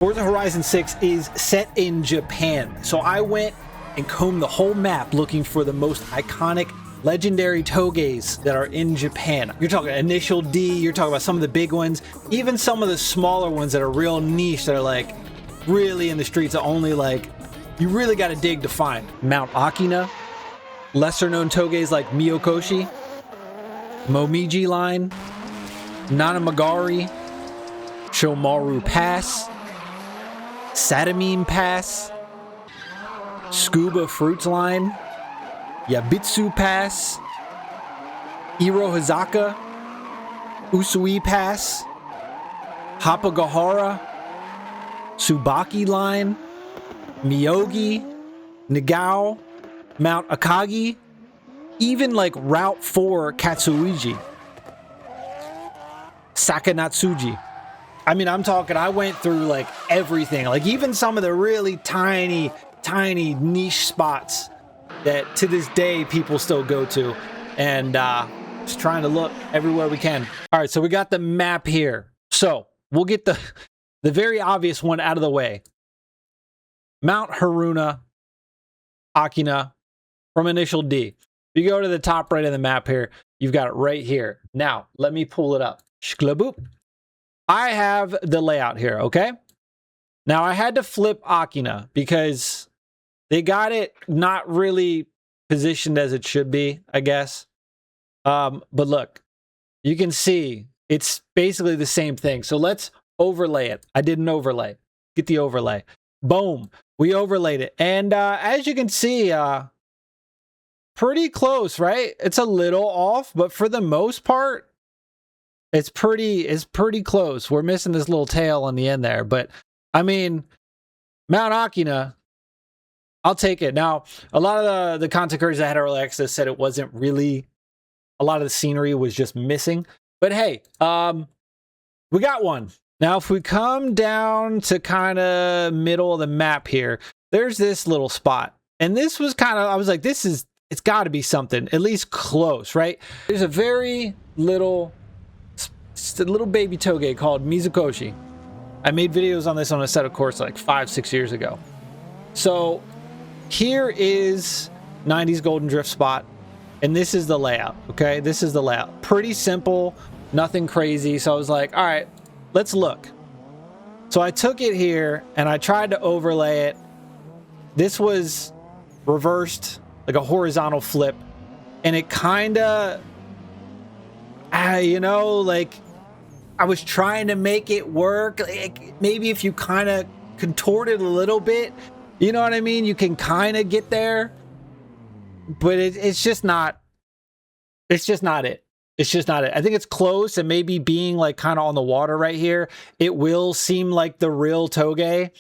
Forza Horizon 6 is set in Japan. So I went and combed the whole map looking for the most iconic legendary Touges that are in Japan. You're talking Initial D, you're talking about some of the big ones, even some of the smaller ones that are real niche, that are like really in the streets, that only like you really got to dig to find. Mount Akina, lesser known Touges like Mizukoshi, Momiji Line, Nanamagari, Shomaru Pass, Satamine Pass, Tsukuba Fruits Line, Yabitsu Pass, Irohazaka, Usui Pass, Hapagahara, Tsubaki Line, Miyogi, Nagao, Mount Akagi, even like Route 4 Katsuuji, Sakanatsuji. I mean, I'm talking, I went through like everything, like even some of the really tiny niche spots that to this day people still go to, and just trying to look everywhere we can. All right, so we got the map here. So we'll get the very obvious one out of the way. Mount Haruna, Akina, from Initial D. If you go to the top right of the map here, you've got it right here. Now, let me pull it up. Shklaboop. I have the layout here, okay? Now, I had to flip Akina because they got it not really positioned as it should be, I guess. But look, you can see it's basically the same thing. So let's overlay it. I did an overlay. Get the overlay. Boom. We overlaid it. And as you can see, pretty close, right? It's a little off, but for the most part, it's pretty close. We're missing this little tail on the end there. But, I mean, Mount Akina, I'll take it. Now, a lot of the content creators that had early access said it wasn't really, a lot of the scenery was just missing. But hey, we got one. Now, if we come down to kind of middle of the map here, there's this little spot. And this was kind of, I was like, it's got to be something, at least close, right? There's a very little baby Touge called Mizukoshi. I made videos on this on a set of course like 5-6 years ago. So here is 90s Golden Drift spot, and this is the layout, okay? This is the layout. Pretty simple, nothing crazy. So I was like, all right, let's look. So I took it here, and I tried to overlay it. This was reversed, like a horizontal flip, and it kind of, like, I was trying to make it work. Like, maybe if you kind of contort it a little bit, you know what I mean? You can kind of get there, but it's just not it. It's just not it. I think it's close, and maybe being like kind of on the water right here, it will seem like the real Touge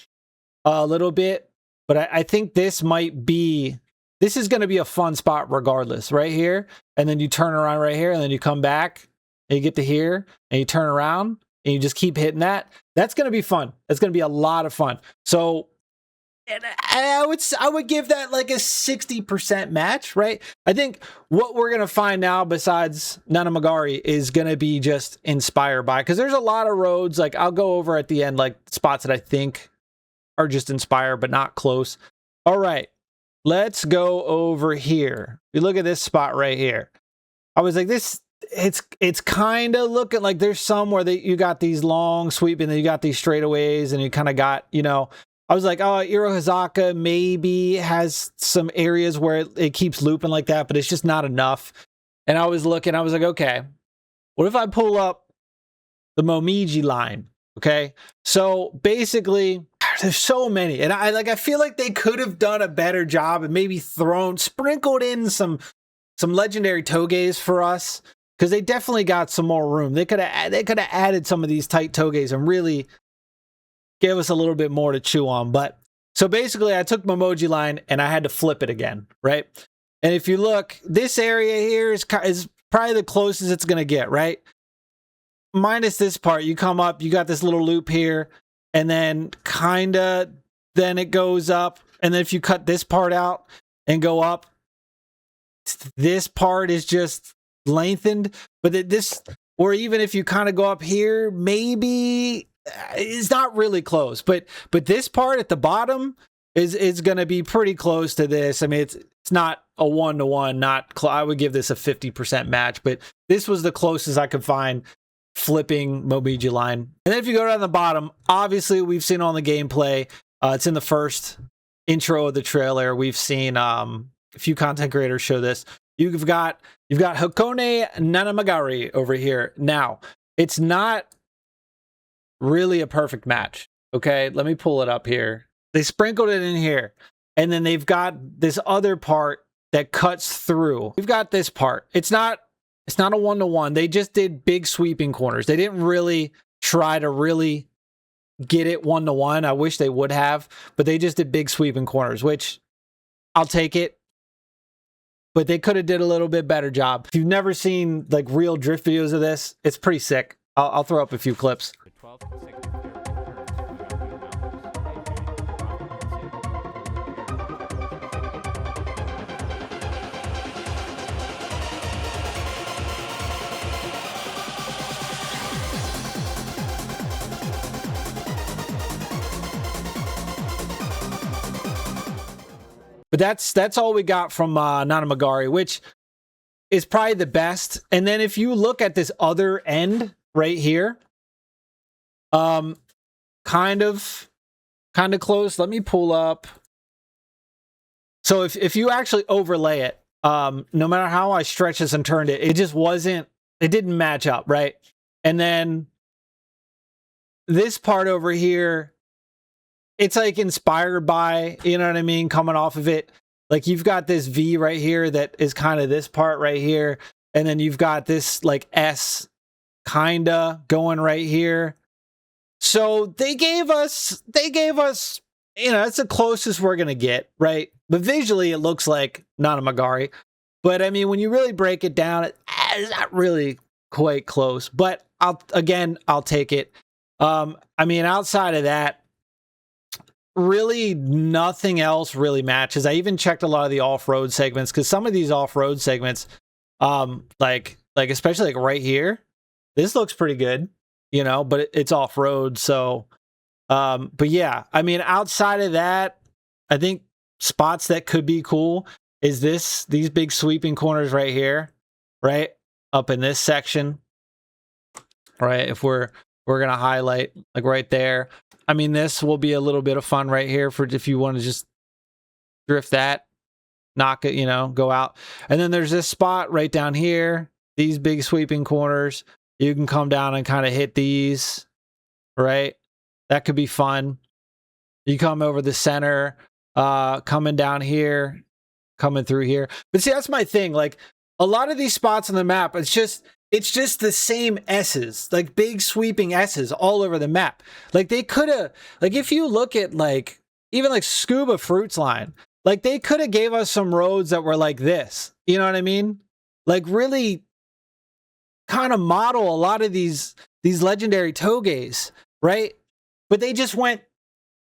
a little bit, but I think this is going to be a fun spot regardless, right here. And then you turn around right here, and then you come back and you get to here, and you turn around and you just keep hitting that. That's going to be fun. That's going to be a lot of fun. So, and I would give that like a 60% match, right? I think what we're going to find now, besides Nanamagari, is going to be just inspired by, because there's a lot of roads, like I'll go over at the end, like spots that I think are just inspired, but not close. All right, let's go over here. You look at this spot right here. I was like, it's kind of looking like there's some where you got these long sweep, and then you got these straightaways, and you kind of got, I was like, oh, Irohazaka maybe has some areas where it keeps looping like that, but it's just not enough. And I was looking, I was like, okay, what if I pull up the Momiji line? Okay. So basically, there's so many. And I feel like they could have done a better job and maybe sprinkled in some legendary Touges for us, because they definitely got some more room. They could have added some of these tight Touges and really give us a little bit more to chew on. But so basically, I took Momiji line and I had to flip it again, right? And if you look, this area here is probably the closest it's going to get, right? Minus this part, you come up, you got this little loop here, and then then it goes up. And then if you cut this part out and go up, this part is just lengthened. But or even if you kind of go up here, maybe is not really close, but this part at the bottom is going to be pretty close to this. I mean, it's not a 1-to-1, I would give this a 50% match, but this was the closest I could find flipping Momiji line. And then if you go down the bottom, obviously we've seen on the gameplay, it's in the first intro of the trailer. We've seen a few content creators show this. You've got Hakone Nanamagari over here. Now, it's not really a perfect match. Okay, let me pull it up here. They sprinkled it in here, and then they've got this other part that cuts through. We've got this part. It's not a 1-to-1. They just did big sweeping corners. They didn't really try to really get it 1-to-1. I wish they would have, but they just did big sweeping corners, which I'll take it. But they could have did a little bit better job. If you've never seen like real drift videos of this, it's pretty sick. I'll throw up a few clips. But that's all we got from Nanamagari, which is probably the best. And then if you look at this other end right here, kind of close. Let me pull up. So if you actually overlay it, no matter how I stretched this and turned it, it just wasn't, it didn't match up, right? And then this part over here, it's like inspired by, you know what I mean, coming off of it. Like you've got this V right here that is kind of this part right here. And then you've got this like S kinda going right here. So they gave us, you know, it's the closest we're going to get, right? But visually it looks like Nanamagari. But I mean, when you really break it down, it's not really quite close. But I'll take it. I mean, outside of that, really nothing else really matches. I even checked a lot of the off-road segments, because some of these off-road segments, like especially like right here, this looks pretty good, you know, but it's off-road. So, but yeah, I mean, outside of that, I think spots that could be cool is these big sweeping corners right here, right up in this section, right? If we're gonna highlight like right there. I mean, this will be a little bit of fun right here for if you want to just drift that, knock it, you know, go out. And then there's this spot right down here, these big sweeping corners. You can come down and kind of hit these, right? That could be fun. You come over the center, coming down here, coming through here. But see, that's my thing. Like a lot of these spots on the map, it's just the same S's, like big sweeping S's all over the map. Like they could have, like if you look at like, even like Tsukuba Fruits Line, like they could have gave us some roads that were like this, you know what I mean? Like really kind of model a lot of these legendary Touges, right? But they just went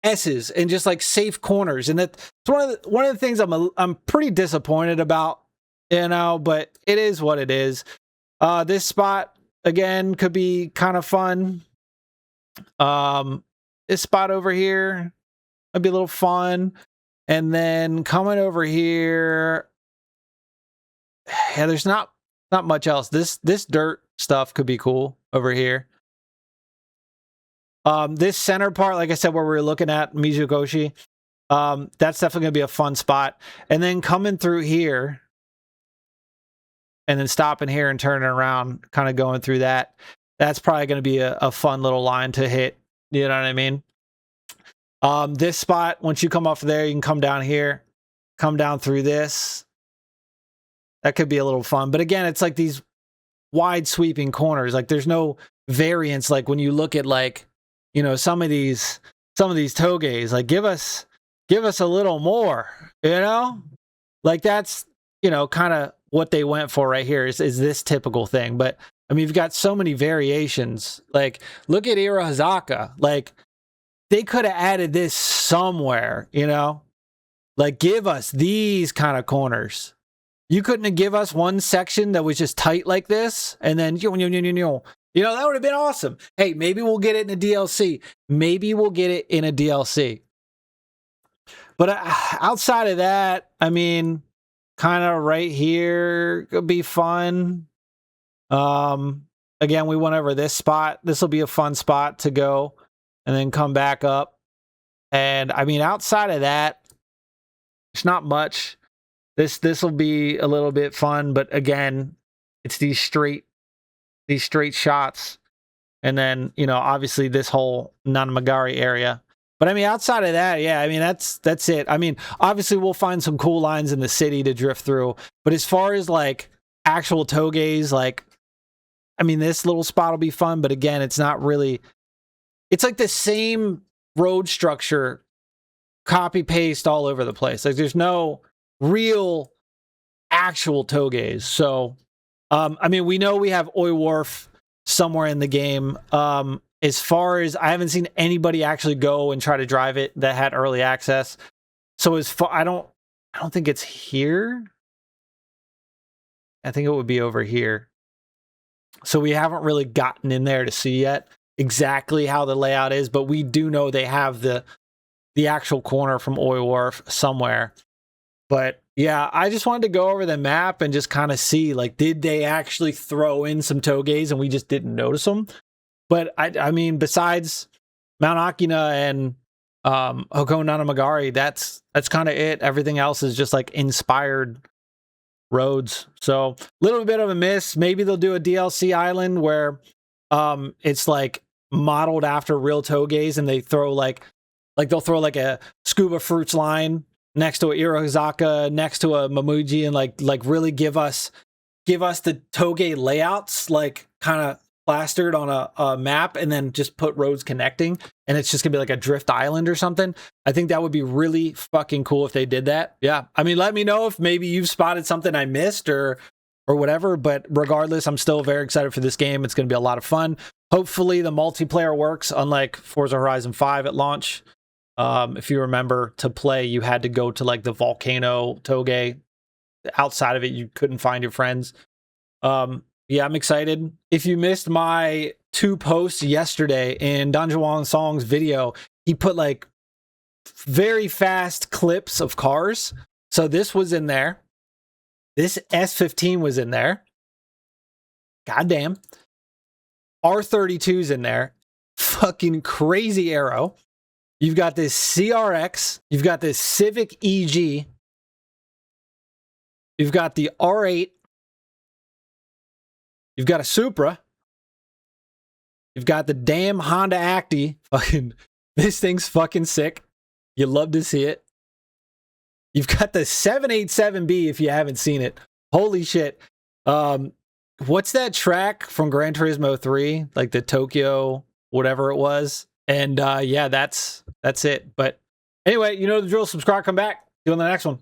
S's and just like safe corners. And that's one of the things I'm pretty disappointed about, you know, but it is what it is. This spot again could be kind of fun. This spot over here might be a little fun. And then coming over here, yeah, there's not much else. This dirt stuff could be cool over here. This center part, like I said, where we're looking at Mizukoshi, that's definitely gonna be a fun spot. And then coming through here, and then stopping here and turning around, kind of going through that. That's probably going to be a fun little line to hit. You know what I mean? This spot, once you come off there, you can come down here, come down through this. That could be a little fun. But again, it's like these wide sweeping corners. Like there's no variance. Like when you look at like, you know, some of these Touges, like give us a little more, you know? Like that's, you know, kind of what they went for right here is this typical thing. But I mean, you've got so many variations. Like look at Irohazaka. Like they could have added this somewhere, you know, like give us these kind of corners. You couldn't have give us one section that was just tight like this. And then You know, that would have been awesome. Hey, maybe we'll get it in a DLC. Maybe we'll get it in a DLC. But outside of that, I mean, kind of right here could be fun. Again, we went over this spot. This will be a fun spot to go and then come back up. And I mean, outside of that, it's not much. This will be a little bit fun, but again, it's these straight shots. And then, you know, obviously this whole Nanamagari area. But I mean, outside of that, yeah, I mean, that's it. I mean, obviously we'll find some cool lines in the city to drift through. But as far as like actual Touges, like, I mean, this little spot will be fun. But again, it's not really, it's like the same road structure, copy paste all over the place. Like there's no real actual Touges. So, I mean, we know we have Oi Wharf somewhere in the game. As far as I haven't seen anybody actually go and try to drive it that had early access. So as far, I don't think it's here. I think it would be over here. So we haven't really gotten in there to see yet exactly how the layout is, but we do know they have the actual corner from Oi Wharf somewhere. But yeah, I just wanted to go over the map and just kind of see, like, did they actually throw in some Touges and we just didn't notice them? But I mean, besides Mount Akina and Hakone Nanamagari, that's kind of it. Everything else is just like inspired roads. So a little bit of a miss. Maybe they'll do a DLC island where it's like modeled after real Touges, and they throw like they'll throw like a Tsukuba Fruits Line next to an Irohazaka, next to a Momiji, and like really give us the Touge layouts, like kind of plastered on a map, and then just put roads connecting, and it's just gonna be like a drift island or something. I think that would be really fucking cool if they did that. Yeah, I mean, let me know if maybe you've spotted something I missed or whatever, but regardless, I'm still very excited for this game. It's gonna be a lot of fun. Hopefully the multiplayer works, unlike Forza Horizon 5 at launch. If you remember, to play, you had to go to like the volcano Touge. Outside of it, you couldn't find your friends. Yeah, I'm excited. If you missed my 2 posts yesterday in Danjuan Song's video, he put like very fast clips of cars. So this was in there. This S15 was in there. Goddamn. R32's in there. Fucking crazy arrow. You've got this CRX. You've got this Civic EG. You've got the R8. You've got a Supra. You've got the damn Honda Acti. Fucking, this thing's fucking sick. You love to see it. You've got the 787B if you haven't seen it. Holy shit. What's that track from Gran Turismo 3? Like the Tokyo, whatever it was. And yeah, that's it. But anyway, you know the drill. Subscribe, come back. See you on the next one.